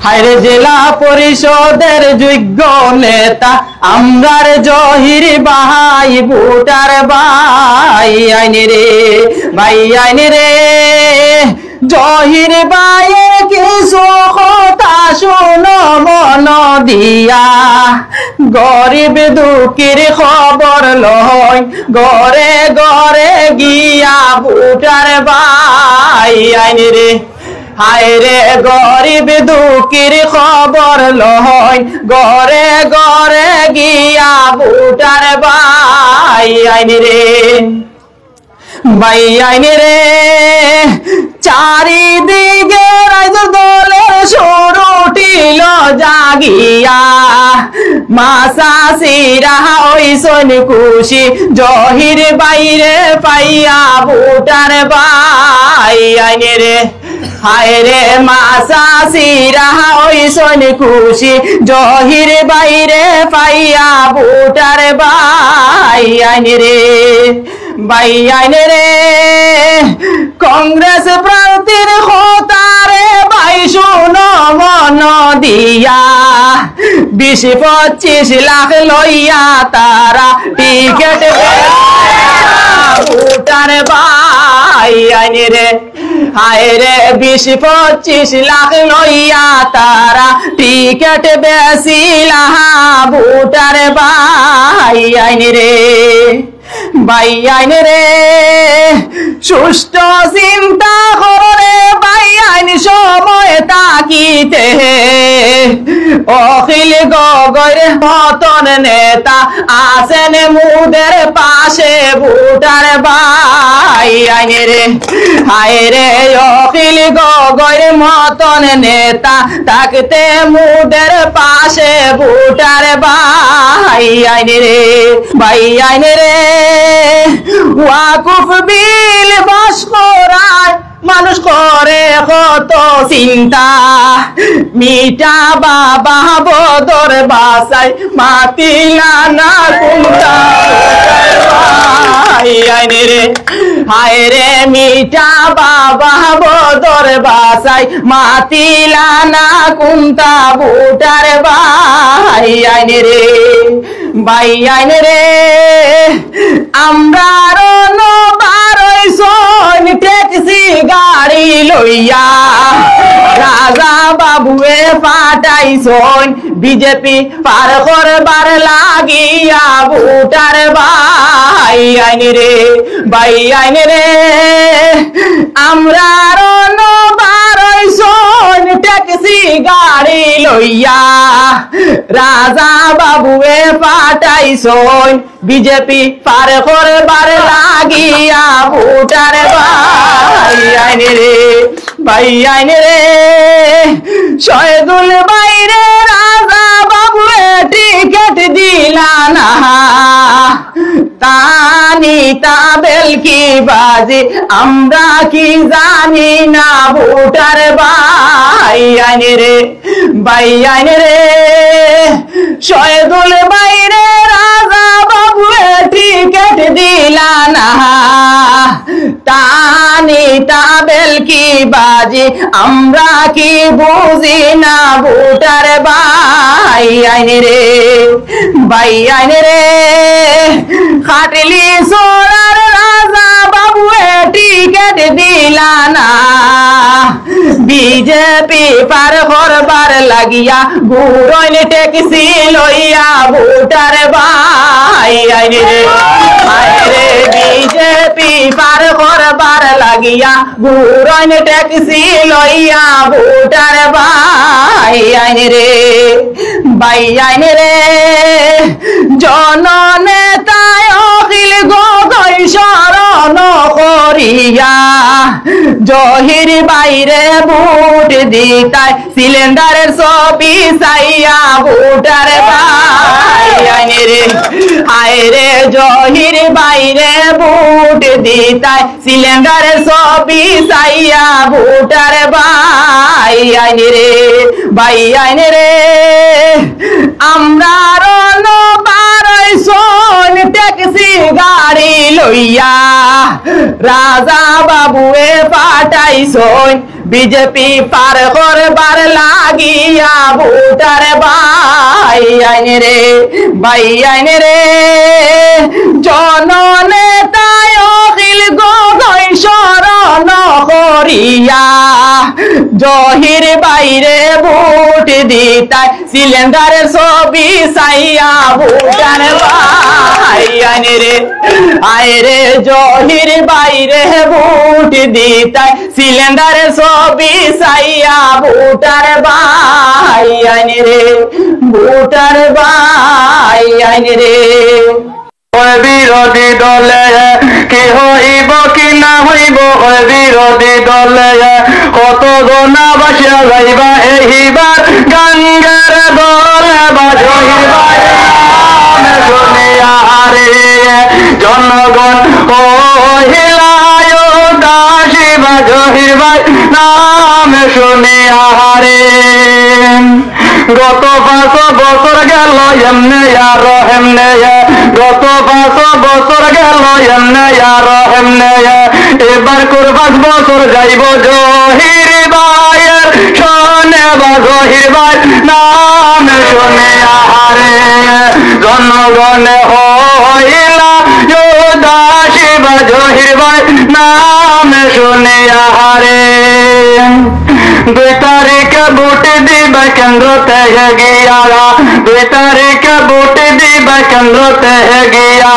হায়রে জেলা পরিষদের যোগ্য নেতা আমরার জহির ভাই ভোটার ভাই আইনে রে ভাই আইনে রে জহির ভাইয়ের কিছু কথা শুনো মন দিয়া গরিব দুঃখীর খবর লয় ঘরে ঘরে গিয়া ভোটার ভাই আইনে রে হায়রে গরিব দুঃখীর খবর লয় ঘরে ঘরে গিয়া ভোটার ভাই আইনে রে ভাই আইনে রে চারিদিকে রাইজ দলের সুর উঠিল জাগিয়া মাসাসিরা হইসন খুশি জহির বাইরে পাইয়া ভোটার ভাই আইনে রে হায়রে মাসাসিরা হইসন খুশি জহির বাইরে পাইয়া ভোটার ভাই আইনে রে ভাই আইনে রে কংগ্রেস প্রার্থীর হতারে ভাই শুনো মন দিয়া 20-25 লাখ লইয়া তারা টিকেট ভোটার ভাই আইনে রে হায়রে 20-25 লাখ লইয়া তারা টিকেট বেচিলা ভোটার ভাই আইনে রে ভাই আইনে রে সুষ্ঠ চিন্তা করে ভাই আইন সময় তাকিতে অখিল গগৈর মতন নেতা আছেন মুদের পাশে ভোটার ভাই আইনে রে হায়রে অখিল গগৈর মতন নেতা থাকতে মুদের পাশে ভোটার ভাই আইনে রে ভাই আইনে রে ওয়াকুফ বিল পাস করায় মানুষ করে কত চিন্তা মিটা বাবা বদর বাসায় মাতিলা না কুন্তা আইনে রে হায়রে মিটা বাবা বদর বাসায় মাতিলা না কুন্তা ভোটার ভাই আইনে রে ভাই আইনে রে আমরা ট্যাক্সি গাড়ি লইয়া রাজা বাবুয়ে পাঠাইছন বিজেপি পার করবার লাগিয়া ভোটার ভাই আইনে রে ভাই আইনে রে আমরা ট্যাক্সি গাড়ি লইয়া রাজা বাবুয়ে পাঠাইছন বিজেপি পার করবার লাগিয়া ভোটার ভাই আইনে রে ভাই আইনে রে শহীদুল বাইরে রাজা বাবুয়ে টিকেট দিলা না তানি তাবেল কি বাজি আমরা কি জানি না ভোটার ভাই আইনে রে ভাই আইনে রে শহীদুল বাইরে রাজা বাবুয়ে টিকেট দিলা না তানি তাবেল কি বাজি আমরা কি বুঝি না ভোটার ভাই আইনে রে ভাই আইনে রে খাটলি সোনার রাজা বাবুয়ে টিকেট দিলা না বিজেপি পার করবার লাগিয়া ঘুরইন ট্যাক্সি লইয়া ভোটার ভাই আইনে রে হায়রে বিজেপি পার করবার লাগিয়া ঘুরইন ট্যাক্সি লইয়া ভোটার ভাই আইনে রে ভাই আইনে রে জননেতা অখিল গগৈ শরণ করিয়া জহির বাইরে ভোট দিতাই সিলিন্ডারের ছবি চাইয়া ভোটার ভাই আইনে রে হায়রে জহির বাইরে ভোট দিতাই সিলিন্ডারের ছবি চাইয়া ভোটার ভাই আইনে রে ভাই আইনে রে আমরা 12 ট্যাক্সি গাড়ি লইয়া রাজা বাবুয়ে পাঠাইছই বিজেপি পার করবার লাগিয়া ভোটার ভাই আইন রে জননেতায় অখিল গগৈ শরণ করিয়া জহির বাইরে ভোট দিতাই সিলিন্ডারের ছবি চাইয়া ভোটার ভাই আইন রে জহির বাইরে ভোট দিতাই সিলিন্ডারের ছবি চাইয়া ভোটার ভাই আইন রে ভোটার ভাই আইন রে বিরোধী দলে কি হইব কি না হইব বিরোধী দলে কত জনা বাসিয়া যাইবা এইবার গাঙ্গের দলে বাজহিবার শুনিয়া রে জনগণ কহিলায় দাসী বাজহিবার নাম শুনিয়া রে গত 5 বছর গেল এমনে আর এমনে গত 5 বছর গেল এমনে আর এমনে এবার করে 5 বছর যাইব জহির ভাইয়ের শোনে বা জহির ভাই নাম শুনে আহারে জনগণ হইলা দাসী বা জহির ভাই নাম শুনে আহারে 2 তারিখে ভোট দিবা কেন্দ্রতে গিয়া 2 তারিখে ভোট দিবা কেন্দ্রতে গিয়া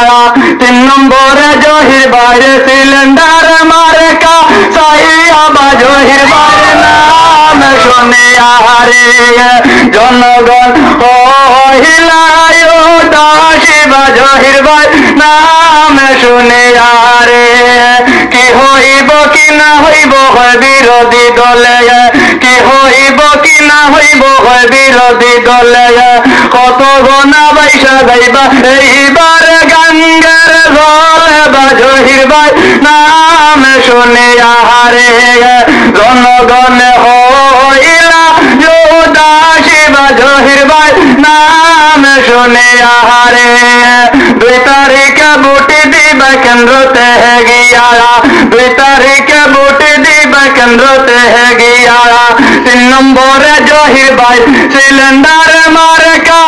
3 নম্বরে জহির বাইরে সিলিন্ডার মার্কা চাইয়া বা জহির বাইরে নাম শুনে আহারে জনগণ হইলায় দাসী বা জহির ভাই নাম শুনে আহারে কি হইব কি না হইব বিরোধী দলে কি হইব কি না হইব বিরোধী দলে কত গনা বাইসা যাইবা এইবার গাঙ্গের জলে বা জহির ভাই নাম শুনে আহারে জনগণ হইলা দাসী বা জহির ভাই নাম শুনে আহারে 2 তারিখে ভোট দিবা কেন্দ্রতে গিয়া 2 তারিখে ভোট দিবা কেন্দ্রতে গিয়া 3 নম্বরে জহির ভাই সিলিন্ডার মার্কা